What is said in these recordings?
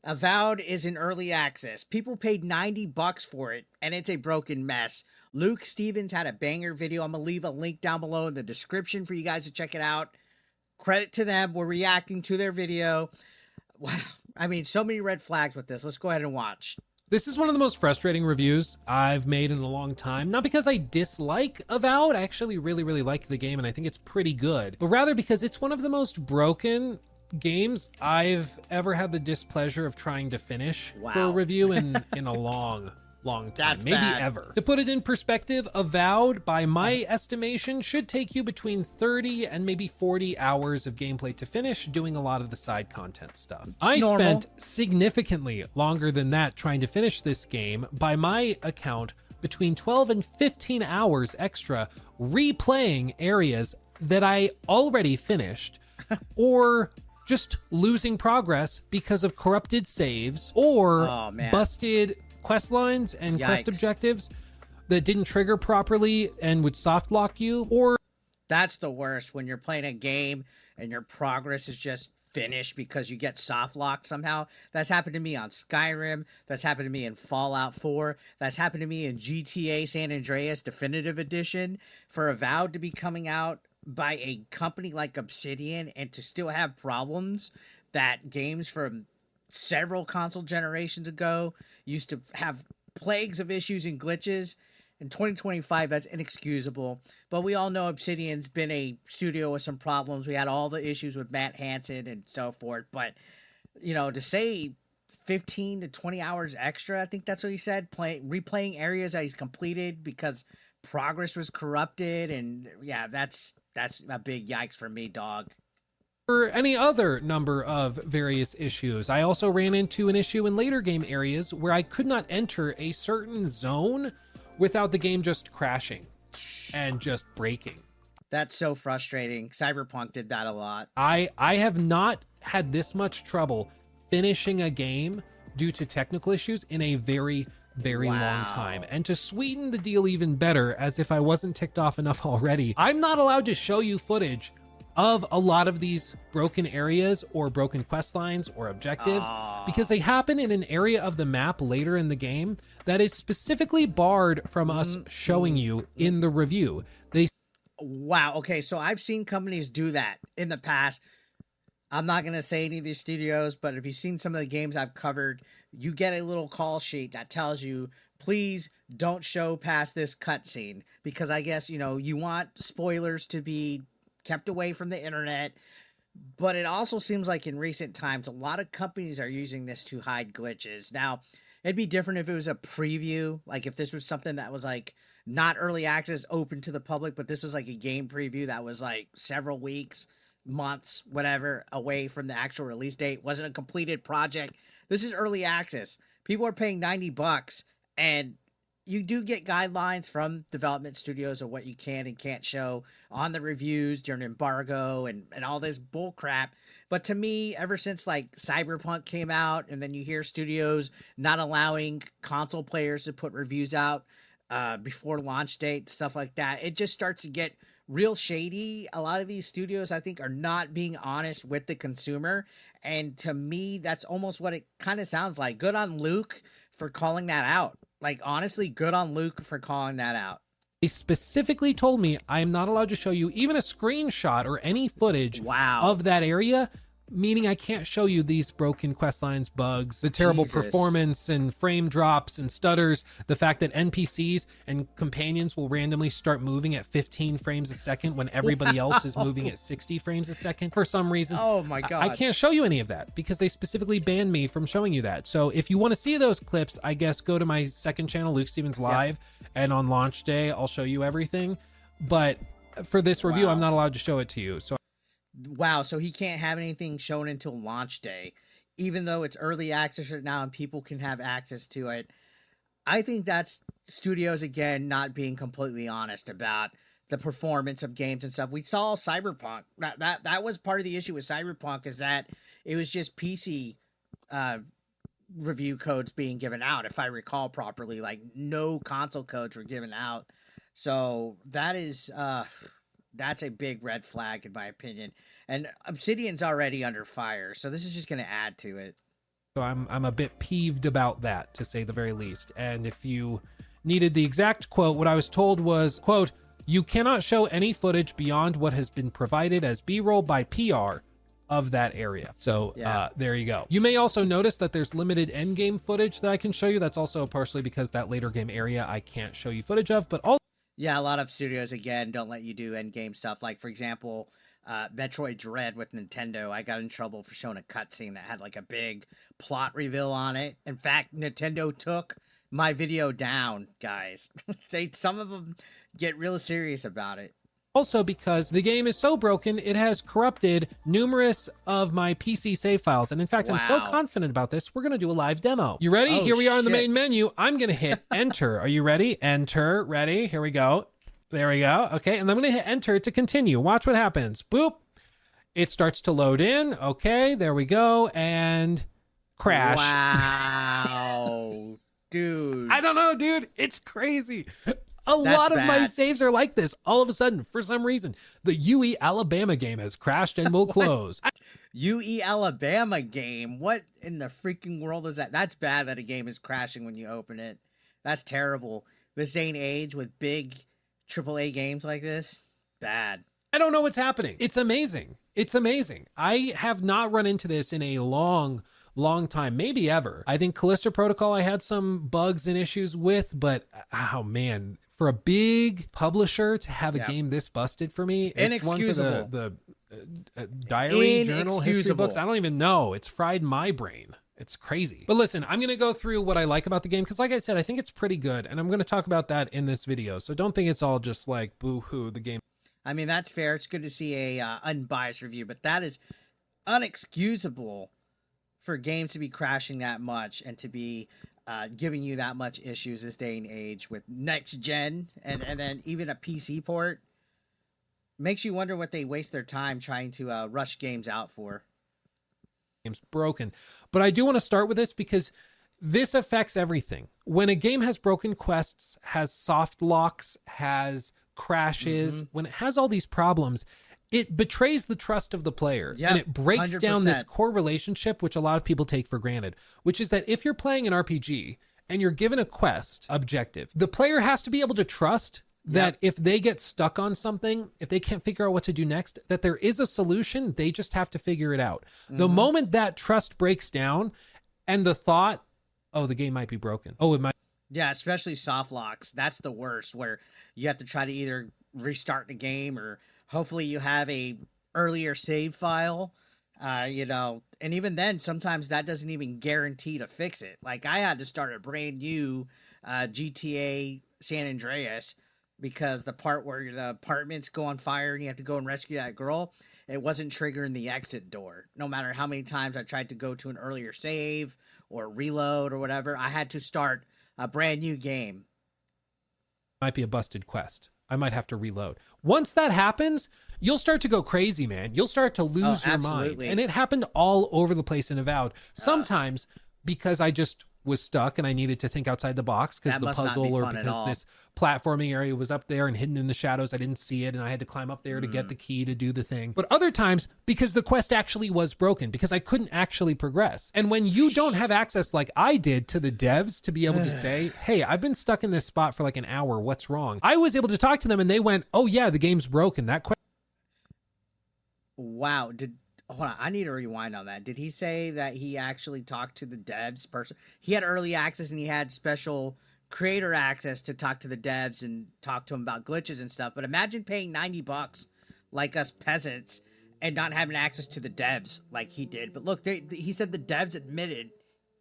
Avowed is in early access. People paid $90 for it, and it's a broken mess. Luke Stevens had a banger video. I'm going to leave a link down below in the description for you guys to check it out. Credit to them. We're reacting to their video. Wow. I mean, so many red flags with this. Let's go ahead and watch. This is one of the most frustrating reviews I've made in a long time. Not because I dislike Avowed, I actually really like the game and I think it's pretty good, but rather because it's one of the most broken games I've ever had the displeasure of trying to finish for a review in a long time. That's maybe bad. ever. To put it in perspective, Avowed, by my estimation, should take you between 30 and maybe 40 hours of gameplay to finish, doing a lot of the side content stuff. I spent significantly longer than that trying to finish this game. By my account, between 12 and 15 hours extra replaying areas that I already finished, or just losing progress because of corrupted saves, or busted quest lines and quest objectives that didn't trigger properly and would soft lock you. Or that's the worst, when you're playing a game and your progress is just finished because you get soft locked somehow. That's happened to me on Skyrim. That's happened to me in Fallout 4. That's happened to me in GTA San Andreas Definitive Edition. For Avowed to be coming out by a company like Obsidian and to still have problems that games from several console generations ago used to have plagues of issues and glitches. In 2025, that's inexcusable. But we all know Obsidian's been a studio with some problems. We had all the issues with Matt Hansen and so forth. But, you know, to say 15 to 20 hours extra, I think that's what he said, replaying areas that he's completed because progress was corrupted. And yeah, that's a big yikes for me, dog. For any other number of various issues. I also ran into an issue in later game areas where I could not enter a certain zone without the game just crashing and just breaking. That's so frustrating. Cyberpunk did that a lot. I have not had this much trouble finishing a game due to technical issues in a very long time. And to sweeten the deal even better, as if I wasn't ticked off enough already, I'm not allowed to show you footage of a lot of these broken areas or broken quest lines or objectives because they happen in an area of the map later in the game that is specifically barred from us showing you in the review. Wow. Okay, so I've seen companies do that in the past. I'm not going to say any of these studios, but if you've seen some of the games I've covered, you get a little call sheet that tells you, please don't show past this cutscene, because I guess, you know, you want spoilers to be kept away from the internet. But it also seems like in recent times, a lot of companies are using this to hide glitches. Now, it'd be different if it was a preview, like if this was something that was like not early access, open to the public, but this was like a game preview that was like several weeks, months, whatever, away from the actual release date. Wasn't a completed project. This is early access. People are paying $90, and you do get guidelines from development studios of what you can and can't show on the reviews during embargo and all this bull crap. But to me, ever since like Cyberpunk came out, and then you hear studios not allowing console players to put reviews out before launch date, stuff like that, it just starts to get real shady. A lot of these studios, I think, are not being honest with the consumer. And to me, that's almost what it kind of sounds like. Good on Luke for calling that out. Like, honestly, good on Luke for calling that out. They specifically told me I am not allowed to show you even a screenshot or any footage of that area, meaning I can't show you these broken quest lines, bugs, the terrible performance and frame drops and stutters, the fact that NPCs and companions will randomly start moving at 15 frames a second when everybody else is moving at 60 frames a second for some reason. Oh my God. I can't show you any of that because they specifically banned me from showing you that. So if you want to see those clips, I guess go to my second channel, Luke Stevens Live, and on launch day, I'll show you everything. But for this review, I'm not allowed to show it to you. So wow, so he can't have anything shown until launch day, even though it's early access right now and people can have access to it. I think that's studios, again, not being completely honest about the performance of games and stuff. We saw Cyberpunk. That was part of the issue with Cyberpunk, is that it was just PC review codes being given out, if I recall properly. Like, no console codes were given out. So that is... that's a big red flag, in my opinion. And Obsidian's already under fire, so this is just going to add to it. So I'm a bit peeved about that, to say the very least. And if you needed the exact quote, what I was told was, quote, "You cannot show any footage beyond what has been provided as B-roll by PR of that area." So there you go. You may also notice that there's limited end game footage that I can show you. That's also partially because that later game area I can't show you footage of, but also Yeah, a lot of studios, again, don't let you do end game stuff. Like, for example, Metroid Dread with Nintendo, I got in trouble for showing a cutscene that had like a big plot reveal on it. In fact, Nintendo took my video down, guys. Some of them get real serious about it. also because the game is so broken, it has corrupted numerous of my PC save files. And in fact, I'm so confident about this, we're going to do a live demo. You ready? Here we are in the main menu. I'm going to hit enter. Are you ready? Enter. Ready? Here we go. There we go. Okay. And I'm going to hit enter to continue. Watch what happens. Boop. It starts to load in. Okay. There we go. And crash. Wow. Dude. I don't know, dude. It's crazy. A lot of my saves are like this. All of a sudden, for some reason, the UE Alabama game has crashed and will close. UE Alabama game? What in the freaking world is that? That's bad that a game is crashing when you open it. That's terrible. This day and age with big AAA games like this, bad. I don't know what's happening. It's amazing. It's amazing. I have not run into this in a long time, maybe ever. I think Callisto Protocol I had some bugs and issues with, but oh man, for a big publisher to have a game this busted for me, it's one for the diary, journal, history books. I don't even know. It's fried my brain. It's crazy. But listen, I'm going to go through what I like about the game because like I said, I think it's pretty good. And I'm going to talk about that in this video. So don't think it's all just like boo-hoo, the game. I mean, that's fair. It's good to see a unbiased review, but that is unexcusable for games to be crashing that much and to be giving you that much issues this day and age with next gen and then even a PC port. Makes you wonder what they waste their time trying to rush games out for. Game's broken. But I do want to start with this because this affects everything. When a game has broken quests, has soft locks, has crashes, when it has all these problems, it betrays the trust of the player. And it breaks 100%. Down this core relationship, which a lot of people take for granted, which is that if you're playing an RPG and you're given a quest objective, the player has to be able to trust that if they get stuck on something, if they can't figure out what to do next, that there is a solution. They just have to figure it out. The moment that trust breaks down and the thought, oh, the game might be broken. Oh, it might. Yeah, especially soft locks. That's the worst, where you have to try to either restart the game or hopefully you have a earlier save file, and even then, sometimes that doesn't even guarantee to fix it. Like I had to start a brand new GTA San Andreas because the part where the apartments go on fire and you have to go and rescue that girl, it wasn't triggering the exit door. No matter how many times I tried to go to an earlier save or reload or whatever, I had to start a brand new game. Might be a busted quest. I might have to reload. Once that happens, you'll start to go crazy, man. You'll start to lose your mind. And it happened all over the place in Avowed. Sometimes because I just was stuck and I needed to think outside the box because the puzzle or because this platforming area was up there and hidden in the shadows. I didn't see it and I had to climb up there to get the key to do the thing. But other times because the quest actually was broken, because I couldn't actually progress. And when you don't have access like I did to the devs to be able to say, hey, I've been stuck in this spot for like an hour. What's wrong? I was able to talk to them and they went, oh yeah, the game's broken. That quest. Wow. Hold on, I need to rewind on that. Did he say that he actually talked to the devs person? He had early access and he had special creator access to talk to the devs and talk to them about glitches and stuff. But imagine paying $90 like us peasants and not having access to the devs like he did. But look, he said the devs admitted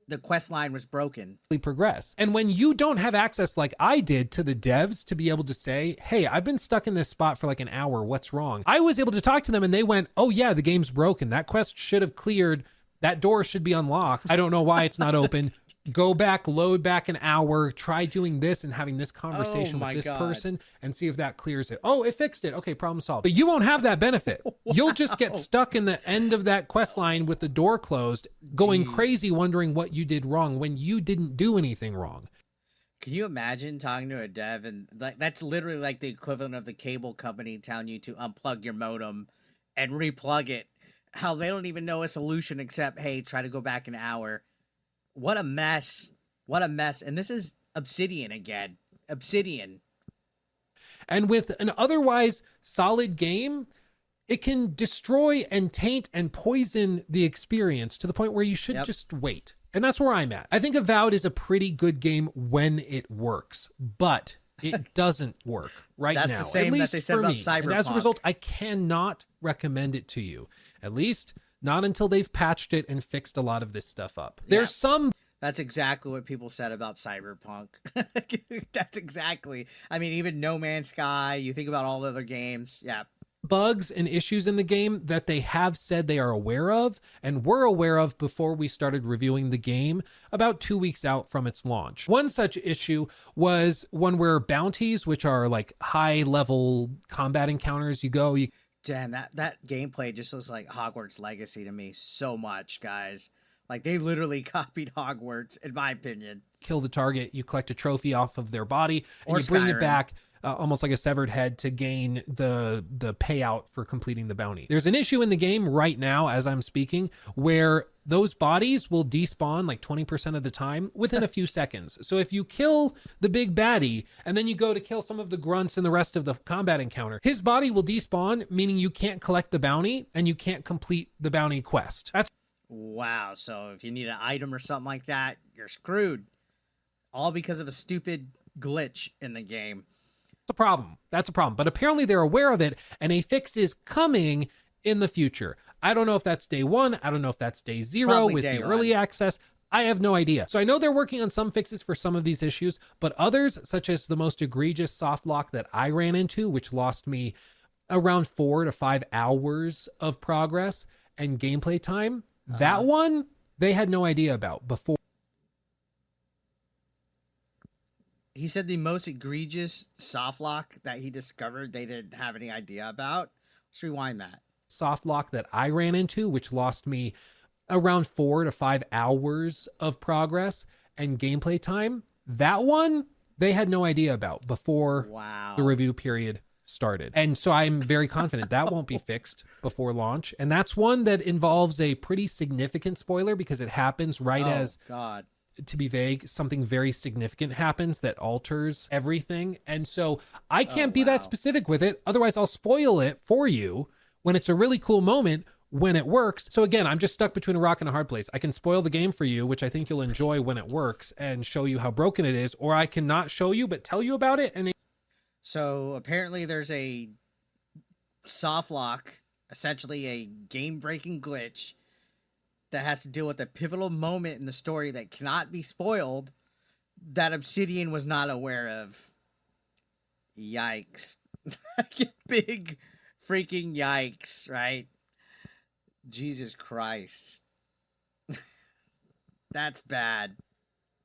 the quest line was broken. Progress. And when you don't have access like I did to the devs to be able to say, hey, I've been stuck in this spot for like an hour. What's wrong? I was able to talk to them and they went, oh yeah, the game's broken. That quest should have cleared. That door should be unlocked. I don't know why it's not open. Go back, load back an hour, try doing this and having this conversation with this person and see if that clears it. Oh, it fixed it. Okay, problem solved. But you won't have that benefit. You'll just get stuck in the end of that quest line with the door closed, going crazy, wondering what you did wrong when you didn't do anything wrong. Can you imagine talking to a dev and that's literally like the equivalent of the cable company telling you to unplug your modem and replug it? How they don't even know a solution except, hey, try to go back an hour. What a mess. What a mess. And this is Obsidian again. Obsidian. And with an otherwise solid game, it can destroy and taint and poison the experience to the point where you should just wait. And that's where I'm at. I think Avowed is a pretty good game when it works, but it doesn't work right now. That's the same at least that they said for about me. Cyberpunk. And as a result, I cannot recommend it to you. At least not until they've patched it and fixed a lot of this stuff up. Yeah. There's some... That's exactly what people said about Cyberpunk. That's exactly. I mean, even No Man's Sky, you think about all the other games. Yeah. Bugs and issues in the game that they have said they are aware of and were aware of before we started reviewing the game about 2 weeks out from its launch. One such issue was one where bounties, which are like high level combat encounters, Damn, that gameplay just looks like Hogwarts Legacy to me so much, guys. Like, they literally copied Hogwarts, in my opinion. Kill the target, you collect a trophy off of their body, and you bring it back almost like a severed head to gain the payout for completing the bounty. There's an issue in the game right now, as I'm speaking, where those bodies will despawn like 20% of the time within a few seconds. So if you kill the big baddie and then you go to kill some of the grunts and the rest of the combat encounter, his body will despawn, meaning you can't collect the bounty and you can't complete the bounty quest. That's wow. So if you need an item or something like that, you're screwed. All because of a stupid glitch in the game. a problem. That's a problem. But apparently they're aware of it, and a fix is coming in the future. I don't know if that's day one. I don't know if that's day zero. Probably with the early access. I have no idea. So I know they're working on some fixes for some of these issues, but others, such as the most egregious soft lock that I ran into, which lost me around 4 to 5 hours of progress and gameplay time, that one they had no idea about before. He said the most egregious soft lock that he discovered they didn't have any idea about. Let's rewind that. Soft lock that I ran into, which lost me around 4 to 5 hours of progress and gameplay time. That one they had no idea about before the review period started. And so I'm very confident that won't be fixed before launch. And that's one that involves a pretty significant spoiler because it happens right as, to be vague, something very significant happens that alters everything. And so I can't be that specific with it. Otherwise I'll spoil it for you when it's a really cool moment when it works. So again, I'm just stuck between a rock and a hard place. I can spoil the game for you, which I think you'll enjoy when it works, and show you how broken it is, or I can not show you but tell you about it. And so apparently there's a soft lock, essentially a game-breaking glitch that has to deal with a pivotal moment in the story that cannot be spoiled that Obsidian was not aware of. Yikes. Big freaking yikes, right? Jesus Christ. That's bad.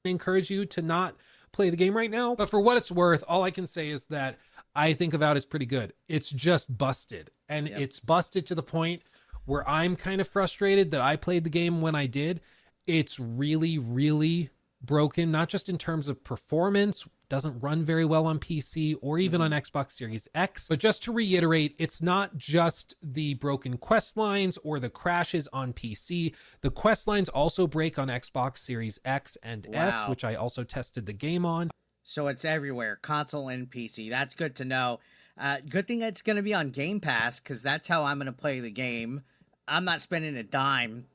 I encourage you to not play the game right now, but for what it's worth, all I can say is that I think Avowed is pretty good. It's just busted, and it's busted to the point where I'm kind of frustrated that I played the game when I did. It's really, really broken, not just in terms of performance, doesn't run very well on PC or even on Xbox Series X. But just to reiterate, it's not just the broken quest lines or the crashes on PC. The quest lines also break on Xbox Series X and S, which I also tested the game on. So it's everywhere, console and PC. That's good to know. Good thing it's going to be on Game Pass, because that's how I'm going to play the game. I'm not spending a dime,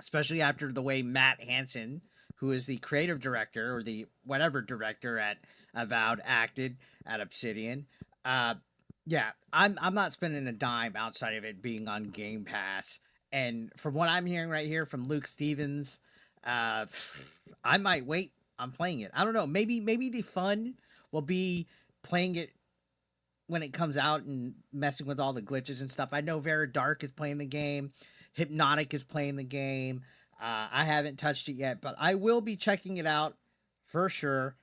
especially after the way Matt Hansen, who is the creative director or the whatever director at Avowed, acted at Obsidian. I'm not spending a dime outside of it being on Game Pass. And from what I'm hearing right here from Luke Stevens, I might wait on playing it. I don't know. Maybe the fun will be playing it when it comes out and messing with all the glitches and stuff. I know Vera Dark is playing the game. Hypnotic is playing the game. I haven't touched it yet, but I will be checking it out for sure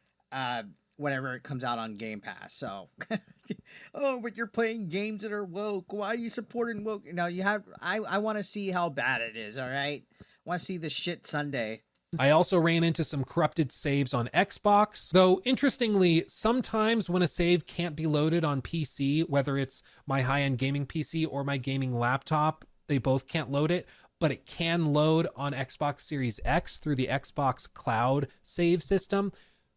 whenever it comes out on Game Pass. So, but you're playing games that are woke. Why are you supporting woke? No, you have. I want to see how bad it is. All right, I want to see the shit Sunday. I also ran into some corrupted saves on Xbox, though interestingly, sometimes when a save can't be loaded on PC, whether it's my high-end gaming PC or my gaming laptop, they both can't load it. but it can load on Xbox Series X through the Xbox Cloud save system,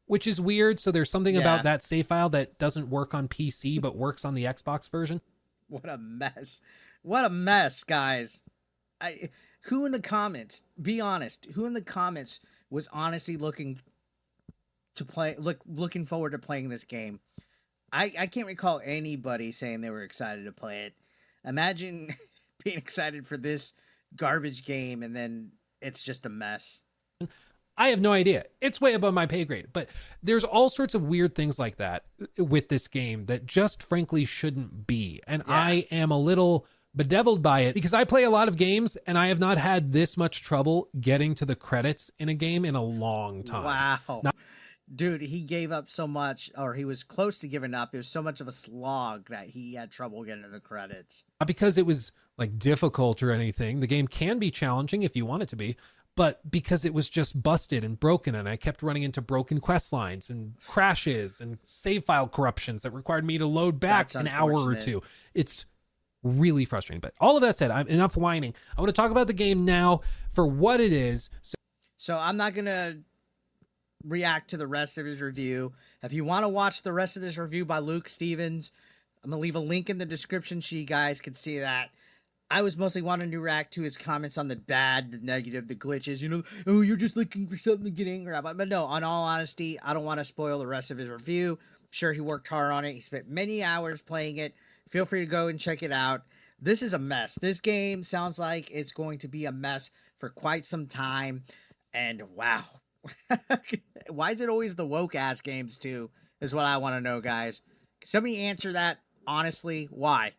which is weird. So there's something about that save file that doesn't work on PC but works on the Xbox version. What a mess. What a mess, guys. Who in the comments, be honest, who in the comments was honestly looking forward to playing this game? I can't recall anybody saying they were excited to play it. Imagine being excited for this garbage game and then it's just a mess. I have no idea. It's way above my pay grade, but there's all sorts of weird things like that with this game that just frankly shouldn't be. And I am a little bedeviled by it because I play a lot of games and I have not had this much trouble getting to the credits in a game in a long time. Wow. Now, dude, he gave up so much, or he was close to giving up. It was so much of a slog that he had trouble getting to the credits. Not because it was like difficult or anything. The game can be challenging if you want it to be, but because it was just busted and broken, and I kept running into broken quest lines and crashes and save file corruptions that required me to load back an hour or two. It's really frustrating. But all of that said, I'm enough whining. I want to talk about the game now for what it is. So I'm not going to react to the rest of his review. If you want to watch the rest of this review by Luke Stevens, I'm going to leave a link in the description so you guys can see that. I was mostly wanting to react to his comments on the bad, the negative, the glitches, oh, you're just looking for something to get angry about. But no, in all honesty, I don't want to spoil the rest of his review. I'm sure he worked hard on it. He spent many hours playing it. Feel free to go and check it out. This is a mess. This game sounds like it's going to be a mess for quite some time. And wow. Why is it always the woke ass games too? Is what I want to know, guys. Can somebody answer that honestly? Why?